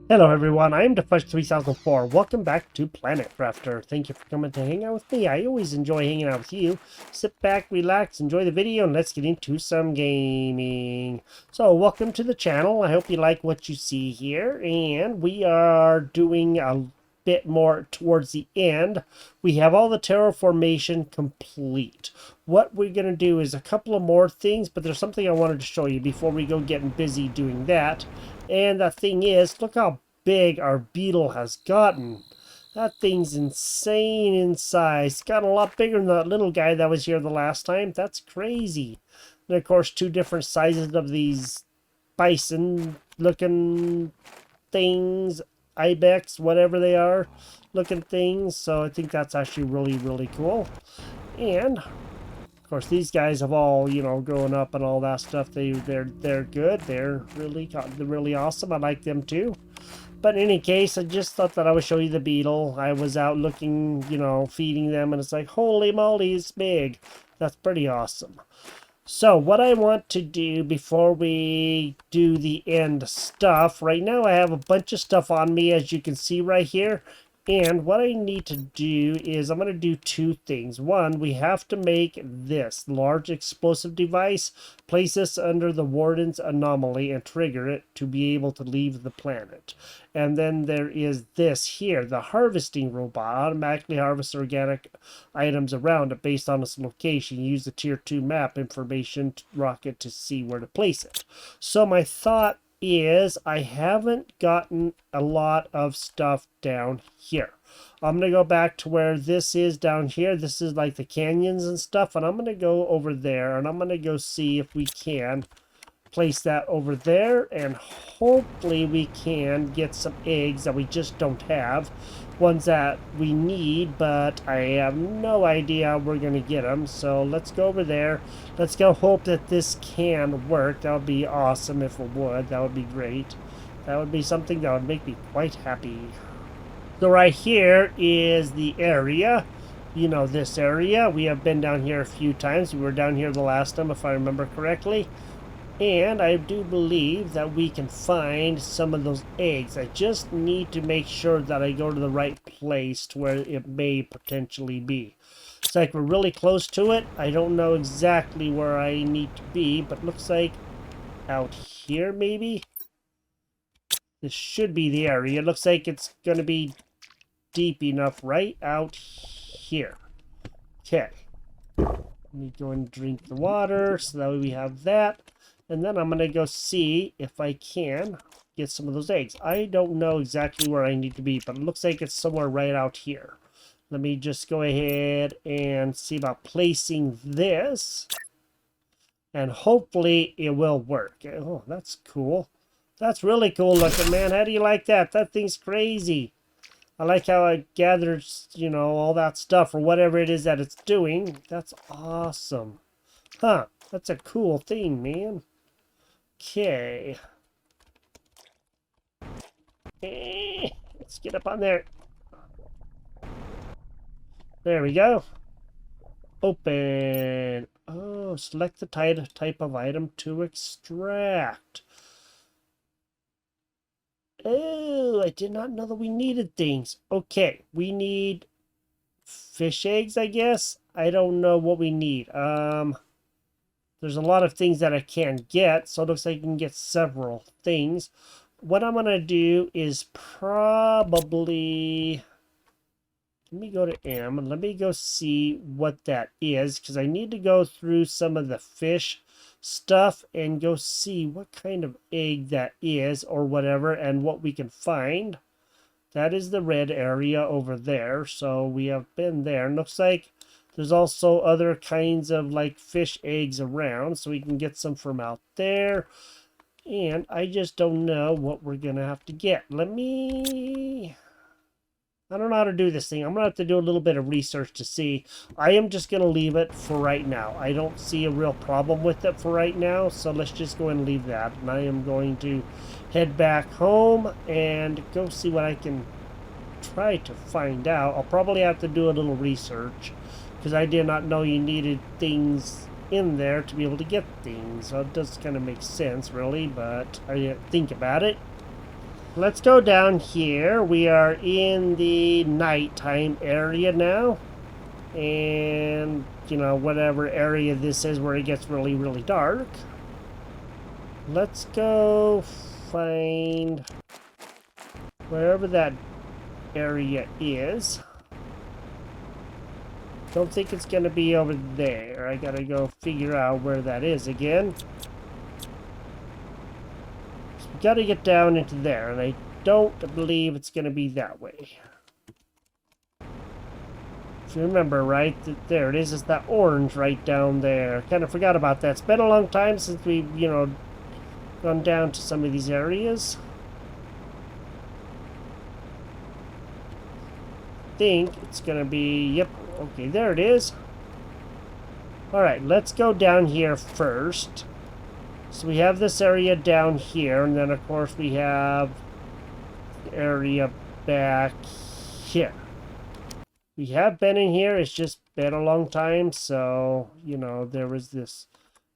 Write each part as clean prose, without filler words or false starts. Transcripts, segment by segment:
Hello everyone, I am Defudge3004. Welcome back to Planet Crafter. Thank you for coming to hang out with me. I always enjoy hanging out with you. Sit back, relax, enjoy the video, and let's get into some gaming. So, welcome to the channel. I hope you like what you see here. And we are doing a bit more towards the end. We have all the terraformation complete. What we're going to do is a couple of more things, but there's something I wanted to show you before we go getting busy doing that. And the thing is, look how big our beetle has gotten. That thing's insane in size. It's got a lot bigger than that little guy that was here the last time. That's crazy. And of course, two different sizes of these bison looking things, ibex, whatever they are, looking things. So I think that's actually really cool. And of course, these guys have all, growing up and all that stuff. They're good. They're really awesome. I like them too. But in any case, I just thought that I would show you the beetle. I was out looking, feeding them, and it's like, holy moly, it's big. That's pretty awesome. So what I want to do before we do the end stuff, right now I have a bunch of stuff on me, as you can see right here. And what I need to do is I'm going to do two things. One, we have to make this large explosive device, place this under the warden's anomaly and trigger it to be able to leave the planet. And then there is this here, the harvesting robot, automatically harvests organic items around it based on its location. Use the tier 2 map information rocket to see where to place it. So my thought is I haven't gotten a lot of stuff down here. I'm going to go back to where this is down here. This is like the canyons and stuff, and I'm going to go over there, and I'm going to go see if we can place that over there, and hopefully we can get some eggs that we just don't have. Ones that we need, but I have no idea how we're going to get them. So let's go over there. Let's go hope that this can work. That would be awesome if it would. That would be great. That would be something that would make me quite happy. So right here is the area. You know, this area. We have been down here a few times. We were down here the last time, if I remember correctly. And I do believe that we can find some of those eggs. I just need to make sure that I go to the right place to where it may potentially be. It's like we're really close to it. I don't know exactly where I need to be, but looks like out here maybe? This should be the area. It looks like it's going to be deep enough right out here. Okay. Let me go and drink the water so that way we have that. And then I'm going to go see if I can get some of those eggs. I don't know exactly where I need to be, but it looks like it's somewhere right out here. Let me just go ahead and see about placing this. And hopefully it will work. Oh, that's cool. That's really cool looking, man. How do you like that? That thing's crazy. I like how it gathers, all that stuff or whatever it is that it's doing. That's awesome. Huh. That's a cool thing, man. Okay. Let's get up on there. There we go. Open. Oh, select the type of item to extract. Oh, I did not know that we needed things. Okay, we need fish eggs, I guess. I don't know what we need. There's a lot of things that I can't get, so it looks like I can get several things. What I'm going to do is probably... Let me go to M, and let me go see what that is, because I need to go through some of the fish stuff and go see what kind of egg that is, or whatever, and what we can find. That is the red area over there, so we have been there. And looks like there's also other kinds of like fish eggs around, so we can get some from out there. And I just don't know what we're going to have to get. I don't know how to do this thing. I'm going to have to do a little bit of research to see. I am just going to leave it for right now. I don't see a real problem with it for right now, so let's just go and leave that. And I am going to head back home and go see what I can try to find out. I'll probably have to do a little research, because I did not know you needed things in there to be able to get things. So it does kind of make sense, really, but I didn't think about it. let's go down here. We are in the nighttime area now. And, you know, whatever area this is where it gets really, really dark. Let's go find wherever that area is. Don't think it's going to be over there. I gotta go figure out where that is again. So we gotta get down into there, and I don't believe it's going to be that way. If you remember, right? There it is. It's that orange right down there. Kind of forgot about that. It's been a long time since we've, you know, gone down to some of these areas. I think it's going to be... Yep. Okay, there it is. Alright, let's go down here first. So we have this area down here. And then, of course, we have the area back here. We have been in here, it's just been a long time, so, you know, there was this.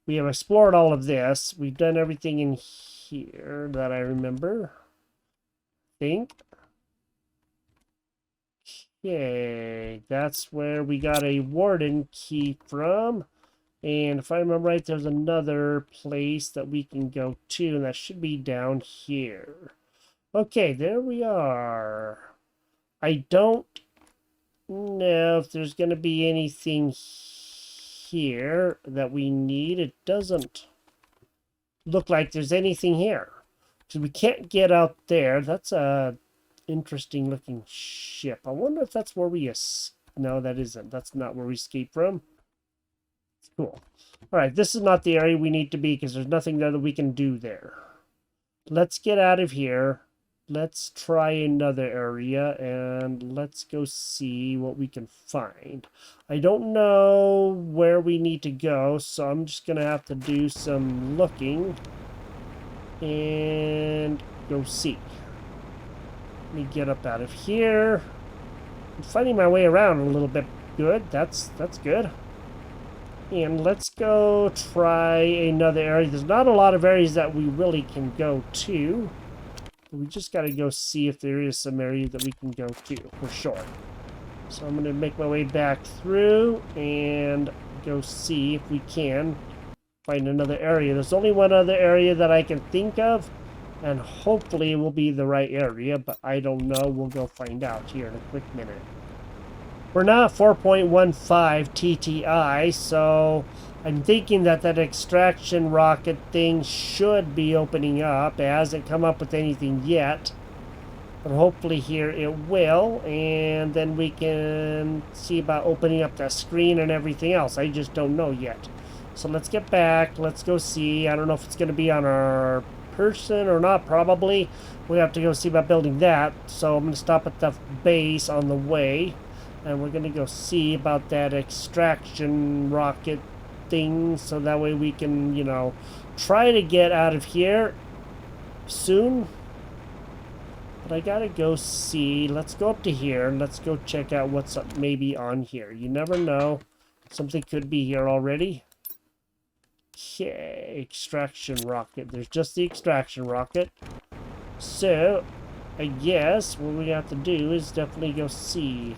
We have explored all of this. We've done everything in here that I remember. Think. Okay, that's where we got a warden key from. And if I remember right, there's another place that we can go to, and that should be down here. Okay, there we are. I don't know if there's going to be anything here that we need. It doesn't look like there's anything here. So we can't get out there. That's a interesting looking ship. I wonder if that's where we... No, that isn't. That's not where we escaped from. It's cool. Alright, this is not the area we need to be because there's nothing there that we can do there. Let's get out of here. Let's try another area, and let's go see what we can find. I don't know where we need to go, so I'm just going to have to do some looking and go see. Let me get up out of here. I'm finding my way around a little bit good. That's good. And let's go try another area. There's not a lot of areas that we really can go to. We just got to go see if there is some area that we can go to, for sure. So I'm going to make my way back through and go see if we can find another area. There's only one other area that I can think of, and hopefully it will be the right area, but I don't know. We'll go find out here in a quick minute. We're now at 4.15 TTI, so I'm thinking that that extraction rocket thing should be opening up. It hasn't come up with anything yet, but hopefully here it will, and then we can see about opening up that screen and everything else. I just don't know yet. So let's get back. Let's go see. I don't know if it's going to be on our person or not. Probably. We have to go see about building that. So I'm going to stop at the base on the way, and we're going to go see about that extraction rocket thing, so that way we can, you know, try to get out of here soon. But I gotta go see. Let's go up to here and let's go check out what's up maybe on here. You never know. Something could be here already. Okay, extraction rocket. There's just the extraction rocket. So, I guess what we have to do is definitely go see.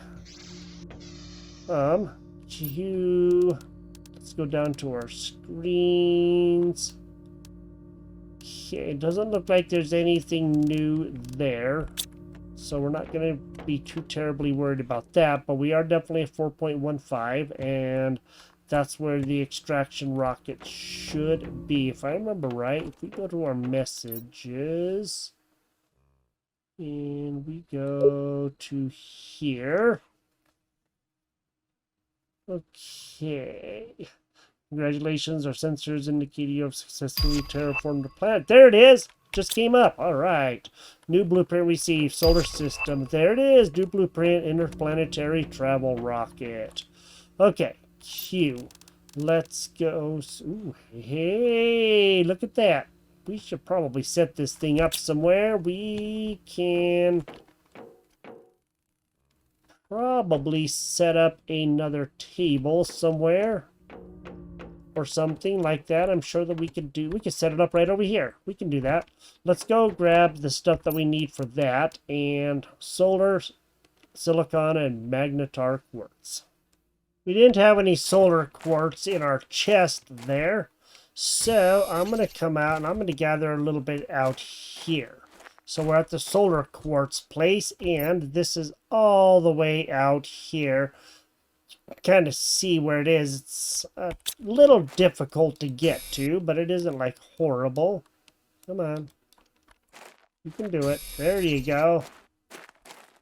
Let's go down to our screens. Okay, it doesn't look like there's anything new there, so we're not going to be too terribly worried about that, but we are definitely at 4.15, and that's where the extraction rocket should be. If I remember right, if we go to our messages, and we go to here. Okay. Congratulations, our sensors indicate you have successfully terraformed the planet. There it is! Just came up. Alright. New blueprint received. Solar system. There it is. New blueprint. Interplanetary travel rocket. Okay. Q. Let's go. Ooh, hey, look at that. We should probably set this thing up somewhere. We can probably set up another table somewhere. or something like that. I'm sure that we could set it up right over here. We can do that. Let's go grab the stuff that we need for that, and solar, silicon, and magnetar quartz. We didn't have any solar quartz in our chest there, so I'm going to come out and I'm going to gather a little bit out here. So we're at the solar quartz place, and this is all the way out here. Kind of see where it is. It's a little difficult to get to, but it isn't like horrible. Come on. You can do it. There you go.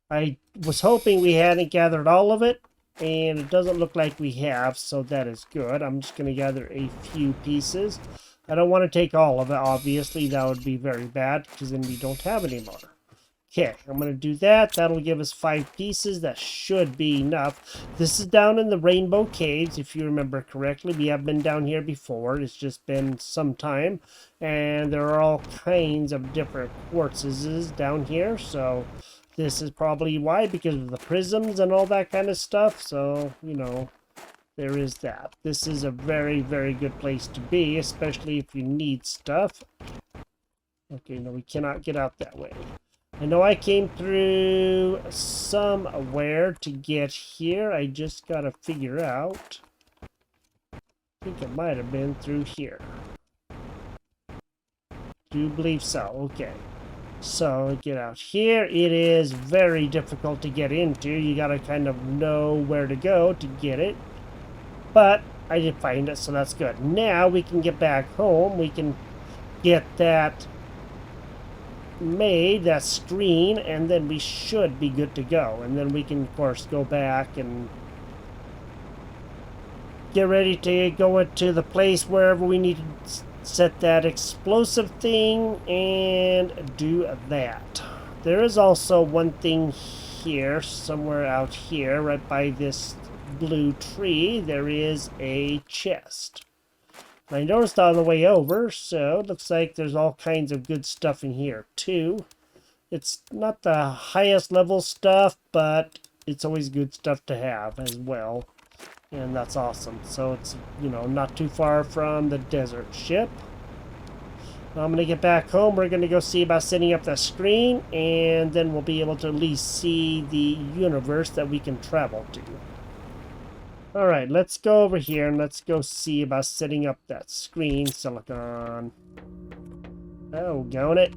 I was hoping we hadn't gathered all of it, and it doesn't look like we have, so that is good. I'm just going to gather a few pieces. I don't want to take all of it, obviously. That would be very bad, because then we don't have any more. Okay, I'm going to do that. That'll give us 5 pieces. That should be enough. This is down in the Rainbow Caves, if you remember correctly. We have been down here before. It's just been some time. And there are all kinds of different quartzes down here. So this is probably why, because of the prisms and all that kind of stuff. So, you know, there is that. This is a very, very good place to be, especially if you need stuff. Okay, no, we cannot get out that way. I know I came through somewhere to get here. I just gotta figure out. I think it might have been through here. Do believe so. Okay. So, get out here. It is very difficult to get into. You gotta kind of know where to go to get it. But I did find it, so that's good. Now we can get back home. We can get that made, that screen, and then we should be good to go. And then we can, of course, go back and get ready to go into the place wherever we need to set that explosive thing and do that. There is also one thing here, somewhere out here, right by this blue tree. There is a chest. I noticed on the way over, so it looks like there's all kinds of good stuff in here, too. It's not the highest level stuff, but it's always good stuff to have as well. And that's awesome. So it's, you know, not too far from the desert ship. I'm going to get back home. We're going to go see about setting up that screen, and then we'll be able to at least see the universe that we can travel to. Alright, let's go over here and let's go see about setting up that screen silicon. Oh, got it.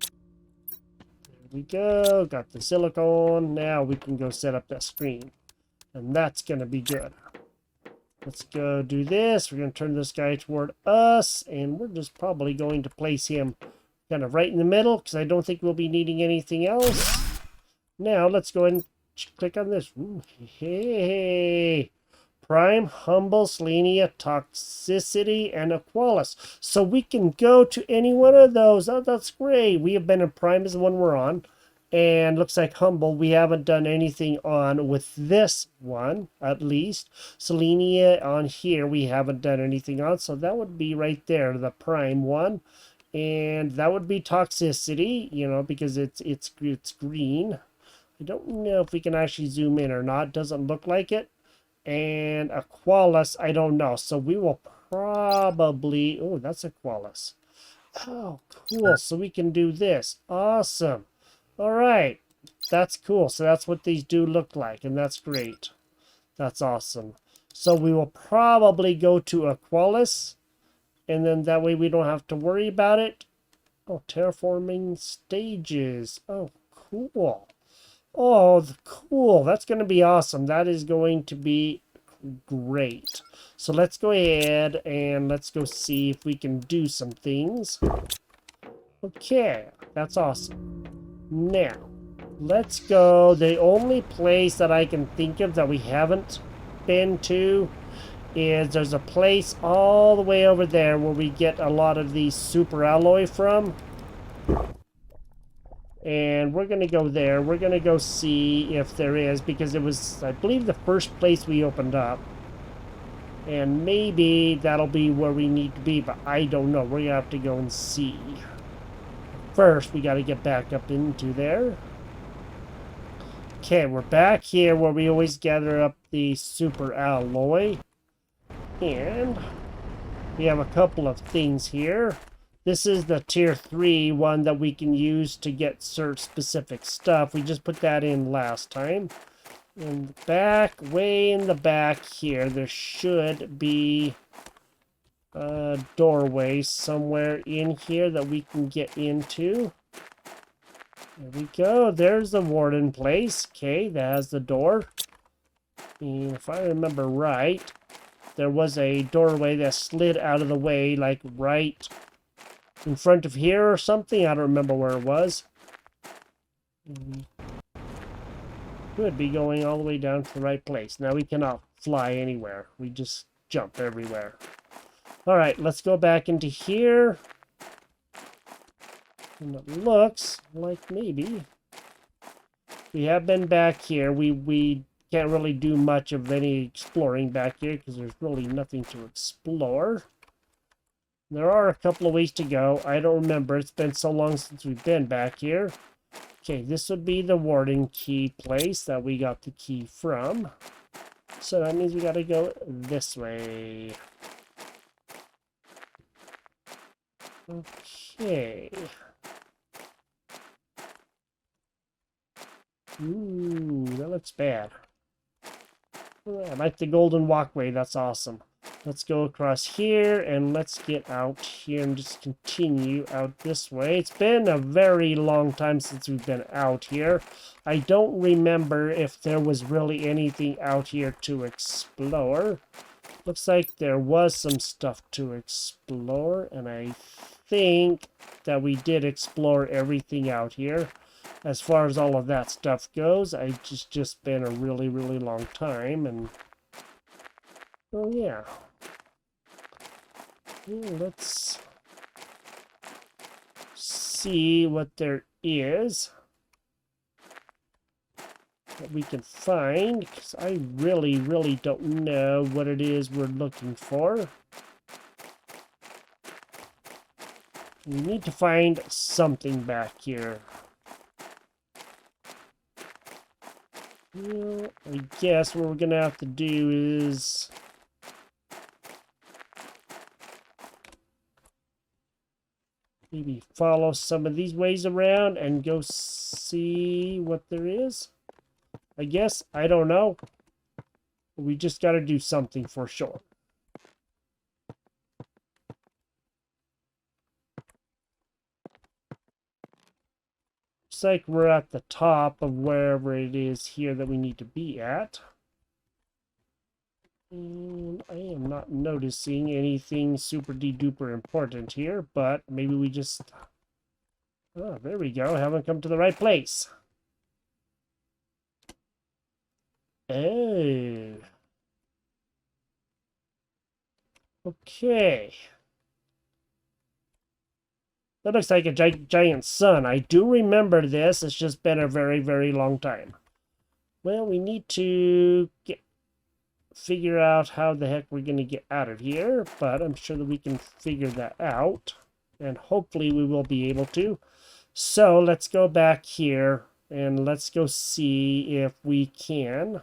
There we go. Got the silicon. Now we can go set up that screen. And that's going to be good. Let's go do this. We're going to turn this guy toward us. And we're just probably going to place him kind of right in the middle, because I don't think we'll be needing anything else. Now, let's go ahead and click on this. Ooh, hey, Prime, Humble, Selenia, Toxicity, and Aqualis. So we can go to any one of those. Oh, that's great. We have been in Prime is the one we're on. And looks like Humble, we haven't done anything on with this one, at least. Selenia on here, we haven't done anything on. So that would be right there, the Prime one. And that would be Toxicity, you know, because it's green. I don't know if we can actually zoom in or not. Doesn't look like it. And Aqualis, I don't know. So we will probably... Oh, that's Aqualis. Oh, cool. So we can do this. Awesome. All right. That's cool. So that's what these do look like. And that's great. That's awesome. So we will probably go to Aqualis. And then that way we don't have to worry about it. Oh, terraforming stages. Oh, cool. Oh, cool. That's going to be awesome. That is going to be great. So let's go ahead and let's go see if we can do some things. Okay, that's awesome. Now, let's go. The only place that I can think of that we haven't been to is there's a place all the way over there where we get a lot of these super alloy from. And we're going to go there. We're going to go see if there is, because it was, I believe, the first place we opened up. And maybe that'll be where we need to be, but I don't know. We're going to have to go and see. First, we got to get back up into there. Okay, we're back here where we always gather up the super alloy. And we have a couple of things here. This is the tier 3 one that we can use to get search specific stuff. We just put that in last time. In the back, way in the back here, there should be a doorway somewhere in here that we can get into. There we go. There's the warden place. Okay, that has the door. And if I remember right, there was a doorway that slid out of the way, like right in front of here or something. I don't remember where it was. Could be going all the way down to the right place. Now we cannot fly anywhere. We just jump everywhere. Alright, let's go back into here. And it looks like maybe we have been back here. We can't really do much of any exploring back here because there's really nothing to explore. There are a couple of ways to go. I don't remember. It's been so long since we've been back here. Okay, this would be the warden key place that we got the key from. So that means we gotta go this way. Okay. Ooh, that looks bad. I like the golden walkway. That's awesome. Let's go across here and let's get out here and just continue out this way. It's been a very long time since we've been out here. I don't remember if there was really anything out here to explore. Looks like there was some stuff to explore, and I think that we did explore everything out here. As far as all of that stuff goes, it's just been a really, really long time, and oh yeah. Let's see what there is that we can find, because I really, really don't know what it is we're looking for. We need to find something back here. Well, I guess what we're gonna have to do is maybe follow some of these ways around and go see what there is. I guess. I don't know. We just got to do something for sure. Looks like we're at the top of wherever it is here that we need to be at. And I am not noticing anything super duper important here, but maybe we just... Oh, there we go. Haven't come to the right place. Oh. Okay. That looks like a giant sun. I do remember this. It's just been a very, very long time. Well, we need to figure out how the heck we're going to get out of here, but I'm sure that we can figure that out, and hopefully we will be able to. So let's go back here and let's go see if we can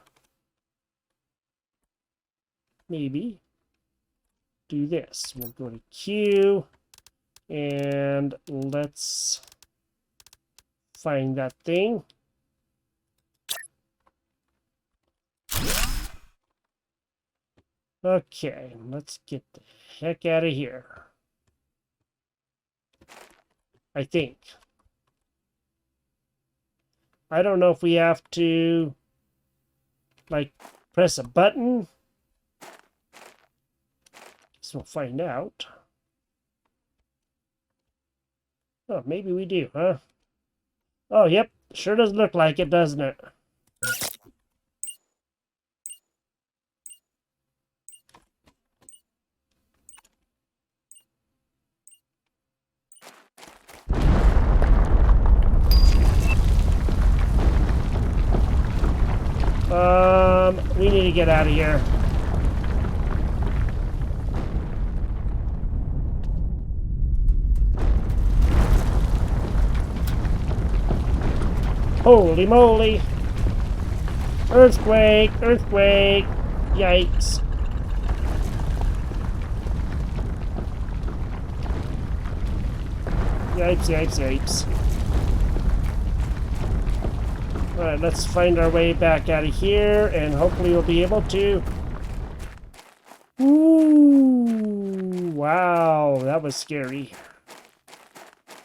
maybe do this. We'll go to Q and let's find that thing. Okay, let's get the heck out of here. I think. I don't know if we have to, like, press a button. So we'll find out. Oh, maybe we do, huh? Oh, yep. Sure does look like it, doesn't it? We need to get out of here. Holy moly! Earthquake! Earthquake! Yikes! Yipes, yipes, yipes. Alright, let's find our way back out of here, and hopefully we'll be able to... Ooh, wow, that was scary.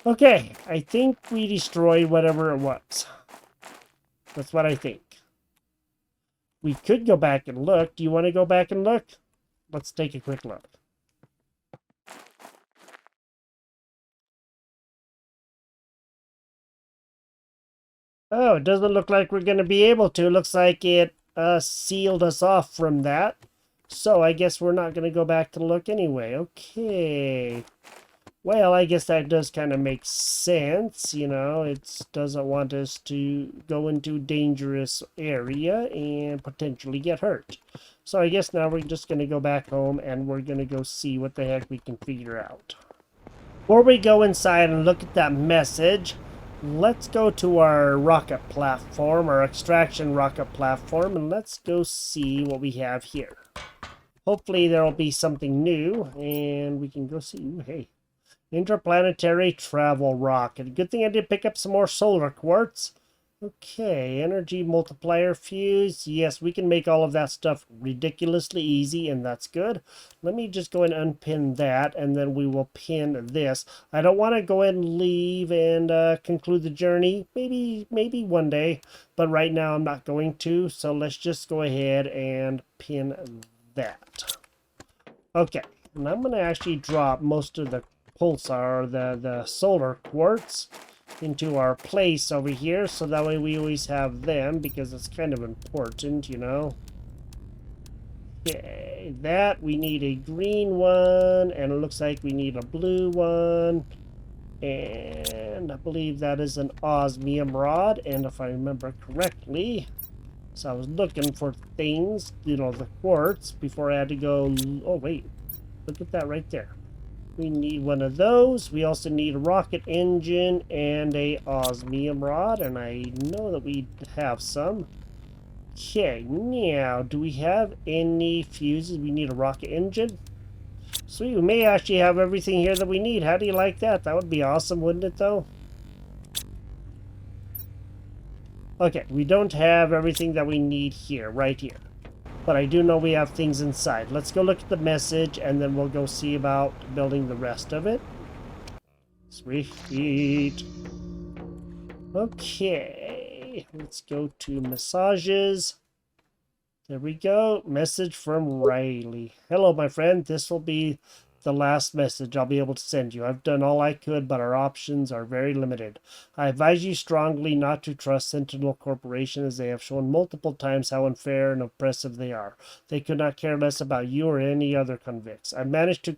Okay, I think we destroyed whatever it was. That's what I think. We could go back and look. Do you want to go back and look? Let's take a quick look. Oh, it doesn't look like we're going to be able to. Looks like it sealed us off from that. So I guess we're not going to go back to look anyway. Okay. Well, I guess that does kind of make sense. You know, it doesn't want us to go into a dangerous area and potentially get hurt. So I guess now we're just going to go back home and we're going to go see what the heck we can figure out. Before we go inside and look at that message, let's go to our rocket platform, our extraction rocket platform, and let's go see what we have here. Hopefully there will be something new, and we can go see. Ooh, hey, interplanetary travel rocket. Good thing I did pick up some more solar quartz. Okay, energy multiplier fuse. Yes, we can make all of that stuff ridiculously easy, and that's good. Let me just go and unpin that, and then we will pin this. I don't want to go ahead and leave and conclude the journey. Maybe one day, but right now I'm not going to. So let's just go ahead and pin that. Okay, and I'm going to actually drop most of the pulsar, the solar quartz, into our place over here, so that way we always have them, because it's kind of important, you know. Okay, that we need a green one, and it looks like we need a blue one, and I believe that is an osmium rod, and if I remember correctly, so I was looking for things, you know, the quartz, before I had to go. Oh wait, look at that right there. We need one of those. We also need a rocket engine and a osmium rod, and I know that we have some. Okay, now, do we have any fuses? We need a rocket engine. Sweet, we may actually have everything here that we need. How do you like that? That would be awesome, wouldn't it, though? Okay, we don't have everything that we need here, right here. But I do know we have things inside. Let's go look at the message, and then we'll go see about building the rest of it. Sweet. Okay, let's go to massages. There we go. Message from Riley. Hello, my friend. This will be the last message I'll be able to send you. I've done all I could, but our options are very limited. I advise you strongly not to trust Sentinel Corporation, as they have shown multiple times how unfair and oppressive they are. They could not care less about you or any other convicts. I managed to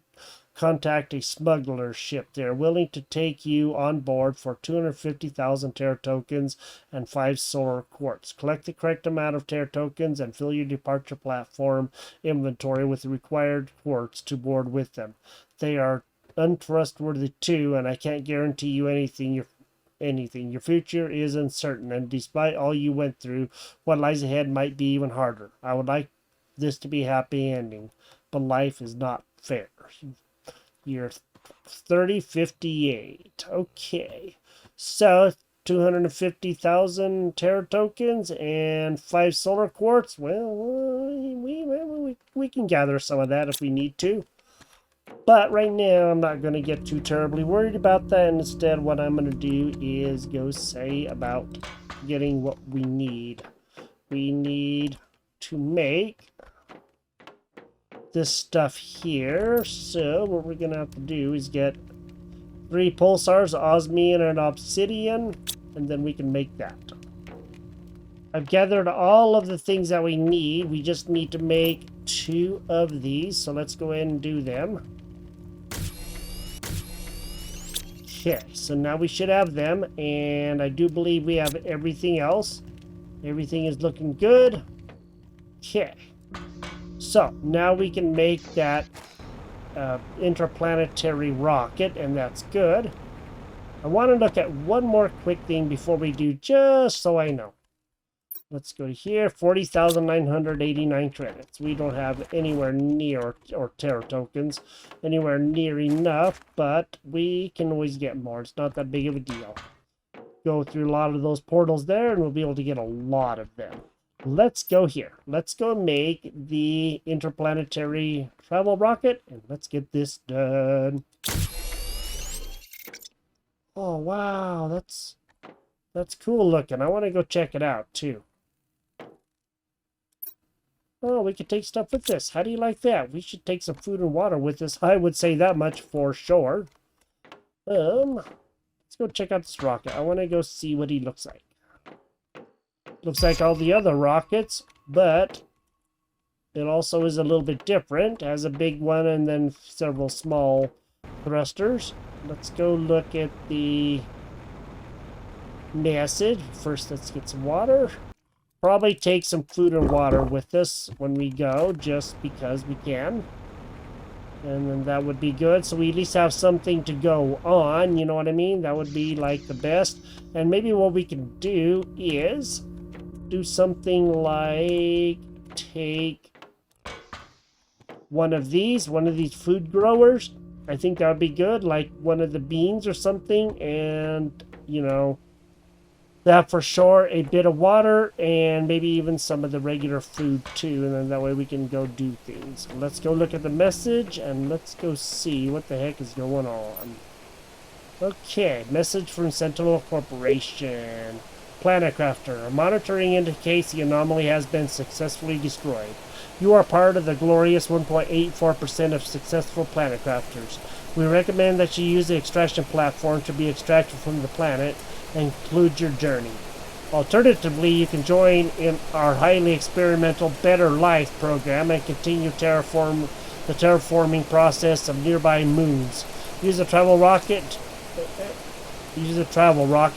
contact a smuggler ship. They are willing to take you on board for 250,000 Terra tokens and 5 solar quartz. Collect the correct amount of Terra tokens and fill your departure platform inventory with the required quartz to board with them. They are untrustworthy too, and I can't guarantee you anything. Your future is uncertain, and despite all you went through, what lies ahead might be even harder. I would like this to be a happy ending, but life is not fair. Year 3058. Okay. So 250,000 Terra tokens and 5 solar quartz. Well, we can gather some of that if we need to. But right now, I'm not going to get too terribly worried about that. And instead, what I'm going to do is go say about getting what we need. We need to make this stuff here. So what we're gonna have to do is get 3 pulsars, osmium and obsidian, and then we can make that. I've gathered all of the things that we need. We just need to make 2 of these, so let's go ahead and do them. Okay, so now we should have them, and I do believe we have everything else. Everything is looking good. Okay. So, now we can make that interplanetary rocket, and that's good. I want to look at one more quick thing before we do, just so I know. Let's go to here. 40,989 credits. We don't have anywhere near, or Terra tokens, anywhere near enough, but we can always get more. It's not that big of a deal. Go through a lot of those portals there, and we'll be able to get a lot of them. Let's go here. Let's go make the interplanetary travel rocket, and let's get this done. Oh, wow. That's cool looking. I want to go check it out, too. Oh, we could take stuff with this. How do you like that? We should take some food and water with us. I would say that much for sure. Let's go check out this rocket. I want to go see what he looks like. Looks like all the other rockets, but it also is a little bit different. It has a big one and then several small thrusters. Let's go look at the message. First, let's get some water. Probably take some food and water with us when we go, just because we can. And then that would be good. So we at least have something to go on, you know what I mean? That would be like the best. And maybe what we can do is do something like take one of these food growers. I think that would be good, like one of the beans or something. And, you know, that for sure, a bit of water, and maybe even some of the regular food too, and then that way we can go do things. Let's go look at the message, and let's go see what the heck is going on. Okay, message from Sentinel Corporation. Planet Crafter, monitoring indicates the anomaly has been successfully destroyed. You are part of the glorious 1.84% of successful planet crafters. We recommend that you use the extraction platform to be extracted from the planet and conclude your journey. Alternatively, you can join in our highly experimental Better Life program and continue the terraforming process of nearby moons. Use a travel rocket.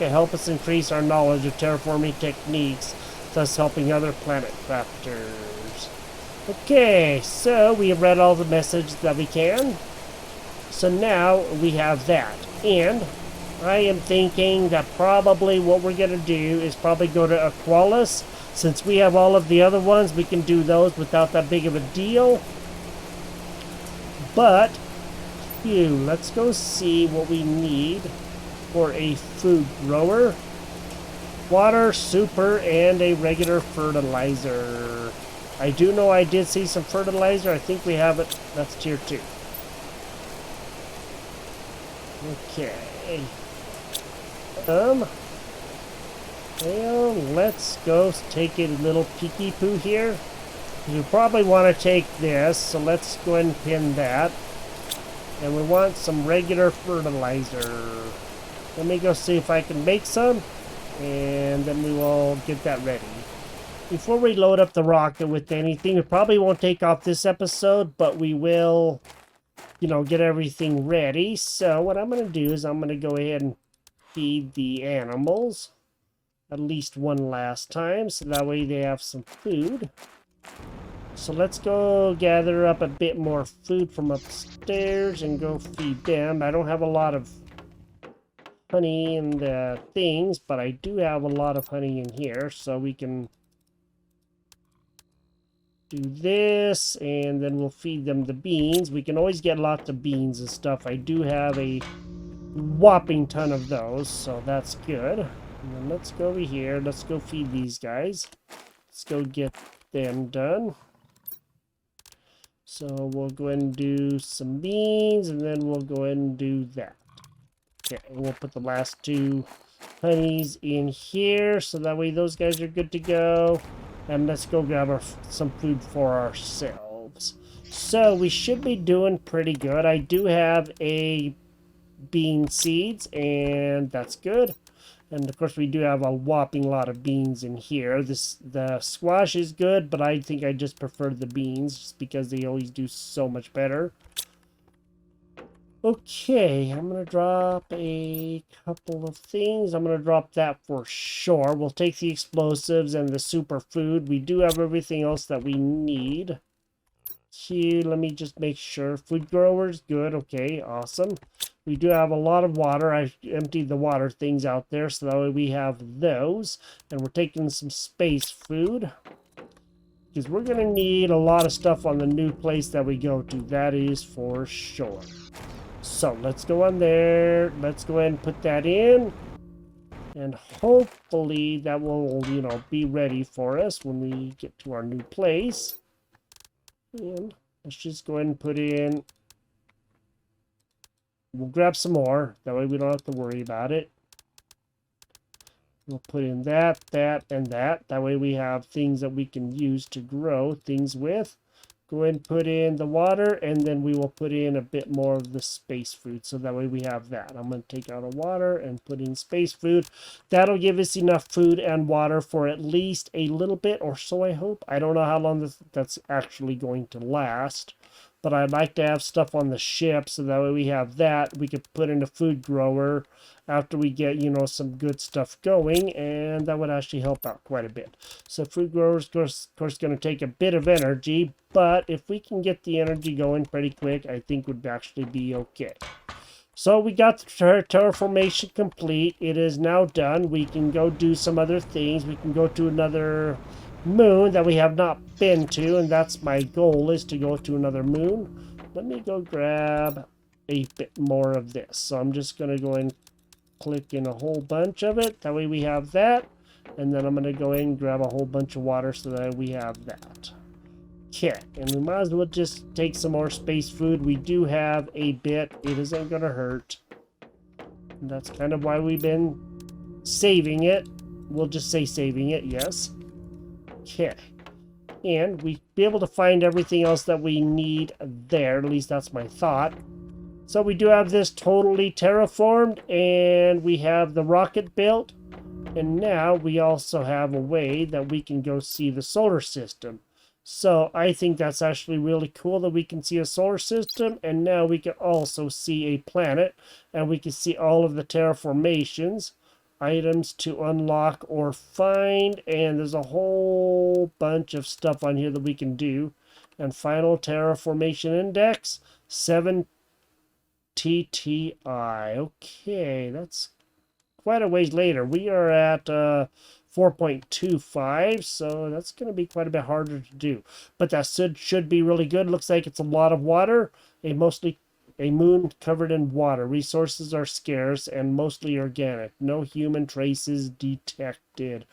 Help us increase our knowledge of terraforming techniques, thus helping other planet crafters. Okay, so we have read all the messages that we can. So now we have that. And I am thinking that probably what we're going to do is probably go to Aqualis. Since we have all of the other ones, we can do those without that big of a deal. But, let's go see what we need for a food grower. Water, super, and a regular fertilizer. I do know I did see some fertilizer. I think we have it. That's tier 2. Okay. Well, let's go take a little peeky poo here. You probably want to take this, so let's go ahead and pin that. And we want some regular fertilizer. Let me go see if I can make some, and then we will get that ready. Before we load up the rocket with anything, we probably won't take off this episode, but we will, get everything ready. So what I'm going to do is I'm going to go ahead and feed the animals at least one last time, so that way they have some food. So let's go gather up a bit more food from upstairs and go feed them. I don't have a lot of honey in the things, but I do have a lot of honey in here, so we can do this, and then we'll feed them the beans. We can always get lots of beans and stuff. I do have a whopping ton of those, so that's good. And then let's go over here. Let's go feed these guys. Let's go get them done. So we'll go ahead and do some beans, and then we'll go ahead and do that. Okay, and we'll put the last 2 honeys in here, so that way those guys are good to go. And let's go grab some food for ourselves. So we should be doing pretty good. I do have a bean seeds, and that's good. And of course we do have a whopping lot of beans in here. The squash is good, but I think I just prefer the beans just because they always do so much better. Okay, I'm gonna drop a couple of things. I'm gonna drop that for sure. We'll take the explosives and the superfood. We do have everything else that we need. Here, let me just make sure. Food growers, good. Okay, awesome. We do have a lot of water. I emptied the water things out there, so that way we have those. And we're taking some space food, because we're going to need a lot of stuff on the new place that we go to. That is for sure. So let's go on there. Let's go ahead and put that in. And hopefully that will, be ready for us when we get to our new place. And let's just go ahead and put in. We'll grab some more. That way we don't have to worry about it. We'll put in that, and that. That way we have things that we can use to grow things with. Go ahead and put in the water, and then we will put in a bit more of the space food. So that way we have that. I'm going to take out a water and put in space food. That'll give us enough food and water for at least a little bit or so, I hope. I don't know how long that's actually going to last. But I'd like to have stuff on the ship, so that way we have that. We could put in a food grower after we get, some good stuff going, and that would actually help out quite a bit. So food growers, of course, going to take a bit of energy, but if we can get the energy going pretty quick, I think would actually be okay. So we got the terraformation complete. It is now done. We can go do some other things. We can go to another moon that we have not been to, and that's my goal, is to go to another moon. Let me go grab a bit more of this. So I'm just going to go and click in a whole bunch of it. That way we have that. And then I'm going to go in and grab a whole bunch of water so that we have that. Okay, and we might as well just take some more space food. We do have a bit. It isn't going to hurt. And that's kind of why we've been saving it. We'll just say saving it, yes. Okay. And we be able to find everything else that we need there. At least that's my thought. So we do have this totally terraformed, and we have the rocket built. And now we also have a way that we can go see the solar system. So I think that's actually really cool that we can see a solar system, and now we can also see a planet, and we can see all of the terraformations, items to unlock or find, and there's a whole bunch of stuff on here that we can do. And final terraformation index 7 TTI. Okay, that's quite a ways later. We are at 4.25, so that's going to be quite a bit harder to do. But that should be really good. Looks like it's a lot of water, mostly a moon covered in water. Resources are scarce and mostly organic. No human traces detected.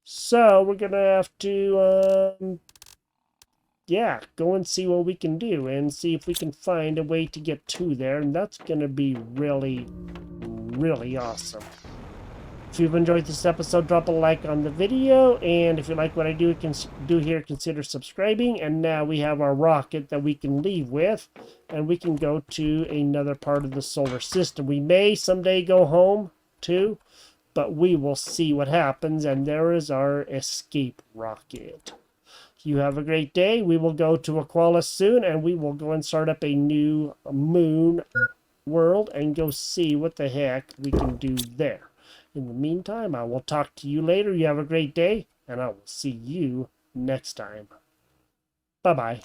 So we're going to have to, go and see what we can do and see if we can find a way to get to there. And that's going to be really, really awesome. If you've enjoyed this episode, drop a like on the video, and if you like what I do here, consider subscribing. And now we have our rocket that we can leave with, and we can go to another part of the solar system. We may someday go home too, but we will see what happens. And there is our escape rocket. You have a great day. We will go to Aqualis soon, and we will go and start up a new moon world and go see what the heck we can do there. In the meantime, I will talk to you later. You have a great day, and I will see you next time. Bye-bye.